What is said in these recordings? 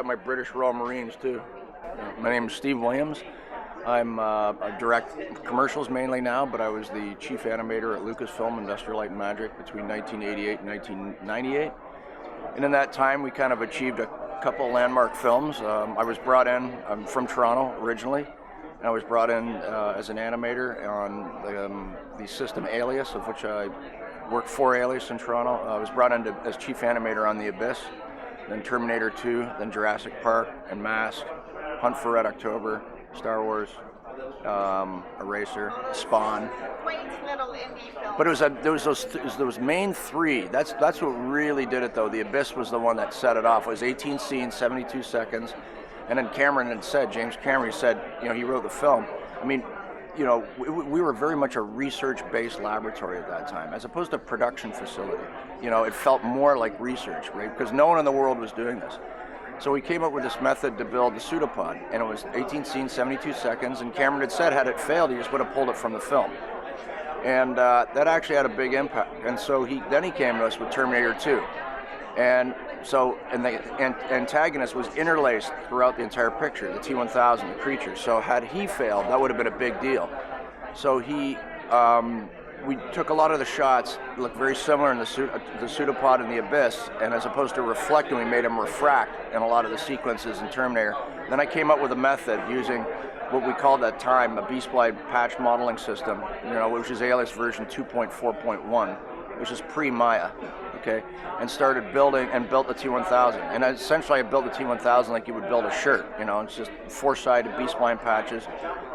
got my British Royal Marines too. My name is Steve Williams. I direct commercials mainly now, but I was the chief animator at Lucasfilm Industrial Light and Magic between 1988 and 1998. And in that time, we kind of achieved a couple landmark films. I was brought in, I'm from Toronto originally, and I was brought in as an animator on the system Alias, of which I worked for Alias in Toronto. I was brought in as chief animator on The Abyss, then Terminator 2, then Jurassic Park and Mask, Hunt for Red October, Star Wars, Eraser, Spawn. Quaint little indie film. But there was those main three. That's what really did it though. The Abyss was the one that set it off. It was 18 scenes, 72 seconds, and then Cameron had said, James Cameron said, he wrote the film. I mean, we were very much a research-based laboratory at that time, as opposed to a production facility. It felt more like research, right? Because no one in the world was doing this. So we came up with this method to build the pseudopod, and it was 18 scenes, 72 seconds, and Cameron had said had it failed, he just would have pulled it from the film. And that actually had a big impact. And so then he came to us with Terminator 2. And the antagonist was interlaced throughout the entire picture, the T-1000, the creature. So had he failed, that would have been a big deal. So we took a lot of the shots, looked very similar in the pseudopod and the Abyss, and as opposed to reflecting, we made them refract in a lot of the sequences in Terminator. Then I came up with a method using what we called at that time a B-Spline patch modeling system, which is Alias version 2.4.1, which is pre-Maya, okay, and started building and built the T-1000. And essentially I built the T-1000 like you would build a shirt, it's just four-sided B-Spline patches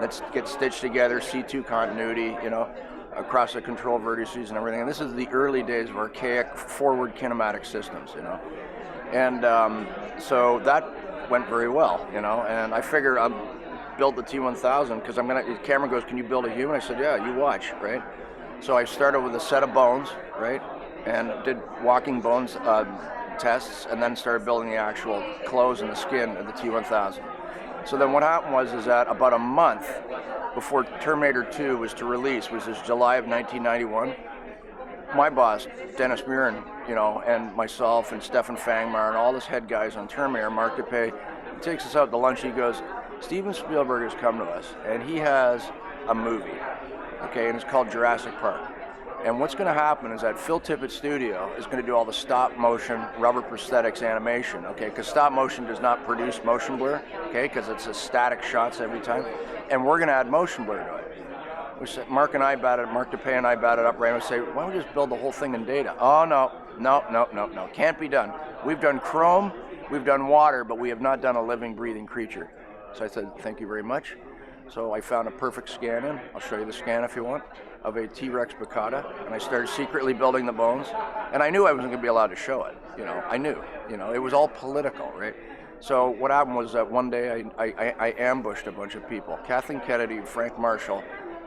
that get stitched together, C2 continuity, across the control vertices and everything. And this is the early days of archaic forward kinematic systems, And so that went very well, and I figured I'd build the T-1000 because Cameron goes, can you build a human? I said, yeah, you watch, right? So I started with a set of bones, right? And did walking bones tests, and then started building the actual clothes and the skin of the T-1000. So then what happened was that about a month before Terminator 2 was to release, which is July of 1991, my boss, Dennis Muren, and myself and Stefan Fangmar and all his head guys on Terminator, Mark DePay, he takes us out to lunch. He goes, Steven Spielberg has come to us, and he has a movie, okay, and it's called Jurassic Park. And what's going to happen is that Phil Tippett Studio is going to do all the stop motion, rubber prosthetics animation, okay? Because stop motion does not produce motion blur, okay? Because it's a static shots every time. And we're going to add motion blur to it. Mark DePay and I batted up, right? And we say, why don't we just build the whole thing in data? Oh, no. Can't be done. We've done chrome, we've done water, but we have not done a living, breathing creature. So I said, thank you very much. So I found a perfect scan in. I'll show you the scan if you want, of a T-Rex Baccata, and I started secretly building the bones. And I knew I wasn't going to be allowed to show it. I knew. It was all political, right? So what happened was that one day I ambushed a bunch of people. Kathleen Kennedy, Frank Marshall,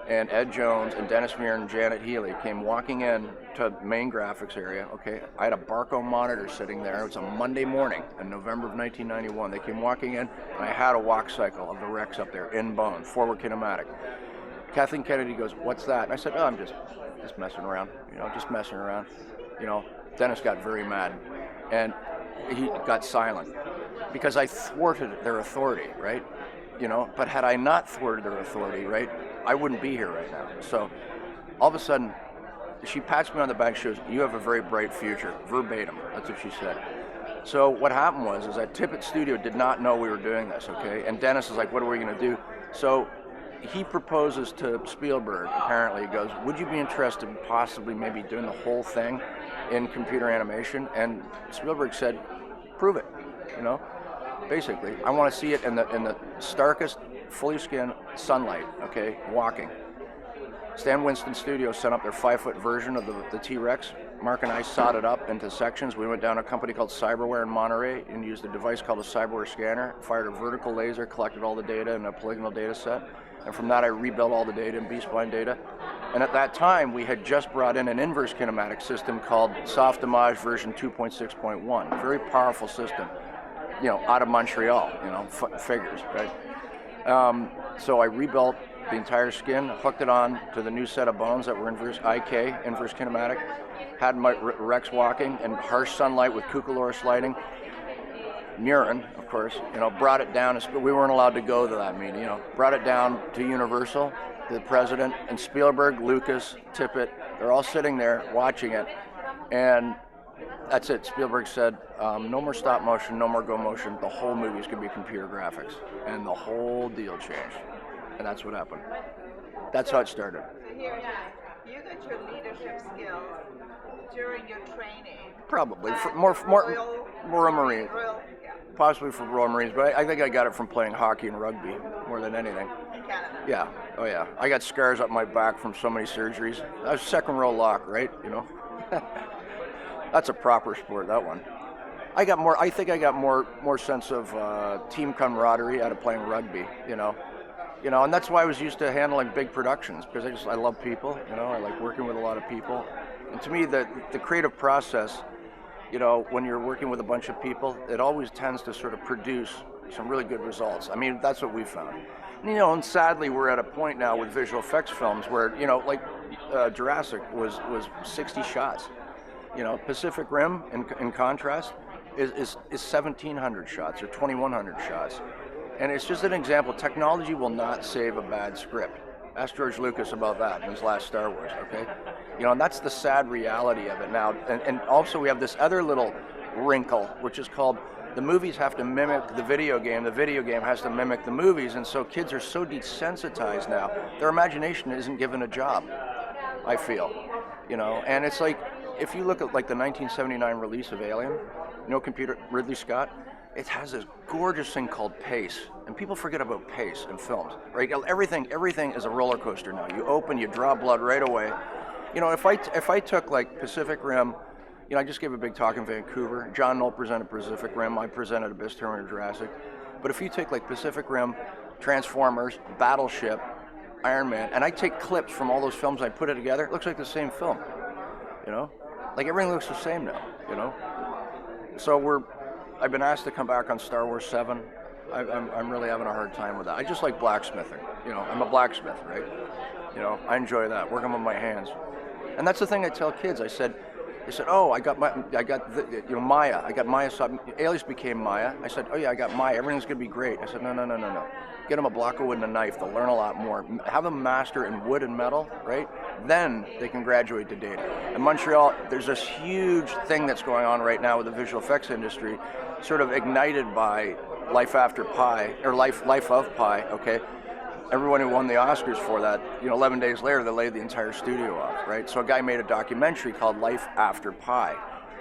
and Ed Jones, and Dennis Muir and Janet Healy came walking in to main graphics area, okay? I had a Barco monitor sitting there. It was a Monday morning in November of 1991. They came walking in, and I had a walk cycle of the Rex up there in bone, forward kinematic. Kathleen Kennedy goes, what's that? And I said, oh, I'm just messing around, just messing around. Dennis got very mad, and he got silent because I thwarted their authority, right? But had I not thwarted their authority, right, I wouldn't be here right now. So all of a sudden, she pats me on the back, she goes, you have a very bright future, verbatim, that's what she said. So what happened was that Tippett Studio did not know we were doing this, okay? And Dennis is like, what are we gonna do? So he proposes to Spielberg, apparently, he goes, would you be interested in possibly maybe doing the whole thing in computer animation? And Spielberg said, prove it, Basically, I want to see it in the starkest, fully skinned sunlight, okay, walking. Stan Winston Studios sent up their 5-foot version of the T-Rex. Mark and I sawed it up into sections. We went down to a company called Cyberware in Monterey and used a device called a Cyberware scanner, fired a vertical laser, collected all the data in a polygonal data set, and from that I rebuilt all the data in B-Spline data. And at that time, we had just brought in an inverse kinematic system called Softimage version 2.6.1, very powerful system. Out of Montreal, figures, right? So I rebuilt the entire skin, hooked it on to the new set of bones that were inverse kinematic, had my Rex walking in harsh sunlight with Cucaloris lighting, Murin, of course, brought it down. We weren't allowed to go to that meeting. Brought it down to Universal, the president, and Spielberg, Lucas, Tippett. They're all sitting there watching it, and that's it. Spielberg said, no more stop motion, no more go motion. The whole movie is going to be computer graphics, and the whole deal changed, and that's what happened. That's how it started. So here, you got your leadership skills during your training. Probably at Royal Marines. Yeah, Possibly from Royal Marines, but I think I got it from playing hockey and rugby more than anything. in Canada. Yeah, oh yeah. I got scars up my back from so many surgeries. I was second row lock, right? That's a proper sport, that one. I think I got more sense of team camaraderie out of playing rugby, and that's why I was used to handling big productions, because I love people, I like working with a lot of people. And to me, the creative process, when you're working with a bunch of people, it always tends to sort of produce some really good results. I mean, that's what we found. And sadly, we're at a point now with visual effects films where, like Jurassic was 60 shots. Pacific Rim, in contrast, is 1,700 shots or 2,100 shots. And it's just an example. Technology will not save a bad script. Ask George Lucas about that in his last Star Wars, okay? And that's the sad reality of it now. And also we have this other little wrinkle, which is called the movies have to mimic the video game has to mimic the movies, and so kids are so desensitized now, their imagination isn't given a job, I feel. And it's like, if you look at like the 1979 release of Alien, Ridley Scott, it has this gorgeous thing called pace, and people forget about pace in films, right? Everything is a roller coaster now. You open, you draw blood right away. If I took like Pacific Rim, I just gave a big talk in Vancouver. John Knoll presented Pacific Rim, I presented Abyss, Terminator, Jurassic. But if you take like Pacific Rim, Transformers, Battleship, Iron Man, and I take clips from all those films and I put it together, it looks like the same film, Like everything looks the same now, So I've been asked to come back on Star Wars 7. I'm really having a hard time with that. I just like blacksmithing. I'm a blacksmith, right? I enjoy that, working with my hands. And that's the thing I tell kids. They said, oh, I got Maya. I got Maya. So Alias became Maya. I said, oh yeah, I got Maya. Everything's gonna be great. I said, no. Get them a block of wood and a knife. They'll learn a lot more. Have them master in wood and metal, right? Then they can graduate to data. In Montreal, there's this huge thing that's going on right now with the visual effects industry, sort of ignited by Life After Pi, or Life of Pi, okay? Everyone who won the Oscars for that, 11 days later, they laid the entire studio off, right? So a guy made a documentary called Life After Pi,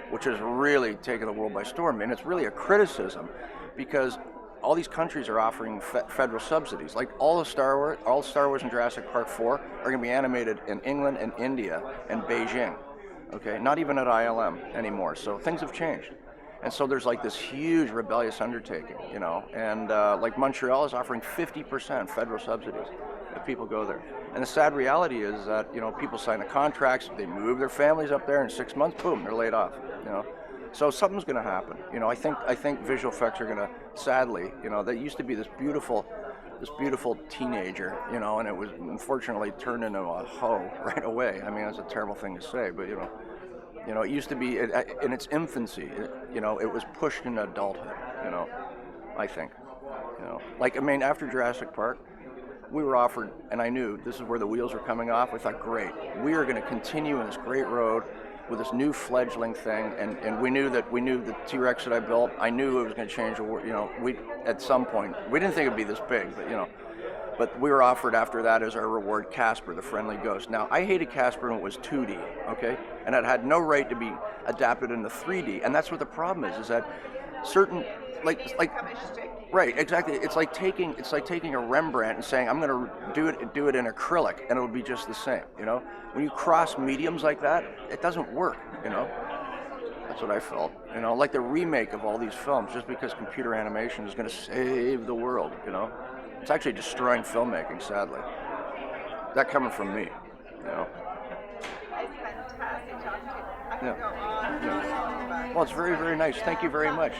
which has really taken the world by storm. And it's really a criticism because all these countries are offering federal subsidies. Like all Star Wars and Jurassic Park 4 are going to be animated in England and India and Beijing, okay? Not even at ILM anymore. So things have changed. And so there's like this huge rebellious undertaking, and like Montreal is offering 50% federal subsidies if people go there. And the sad reality is that, people sign the contracts, they move their families up there, in 6 months, boom, they're laid off, So something's going to happen. I think visual effects are going to, sadly, they used to be this beautiful teenager, and it was unfortunately turned into a hoe right away. I mean, that's a terrible thing to say, but it used to be in its infancy. It was pushed into adulthood. I think. After Jurassic Park, we were offered, and I knew this is where the wheels were coming off. We thought, great, we are going to continue in this great road with this new fledgling thing, and we knew the T-Rex that I built. I knew it was going to change the world. We at some point we didn't think it'd be this big, but we were offered after that as our reward Casper, the friendly ghost. Now, I hated Casper when it was 2D, okay? And it had no right to be adapted into 3D. And that's what the problem is that certain, right, exactly. It's like taking a Rembrandt and saying, I'm going to do it in acrylic, and it'll be just the same, When you cross mediums like that, it doesn't work, That's what I felt, like the remake of all these films, just because computer animation is going to save the world, It's actually destroying filmmaking, sadly. That coming from me, It's fantastic talking to you. I can Yeah. go on and on about Well, it's very, very nice. Thank you very much.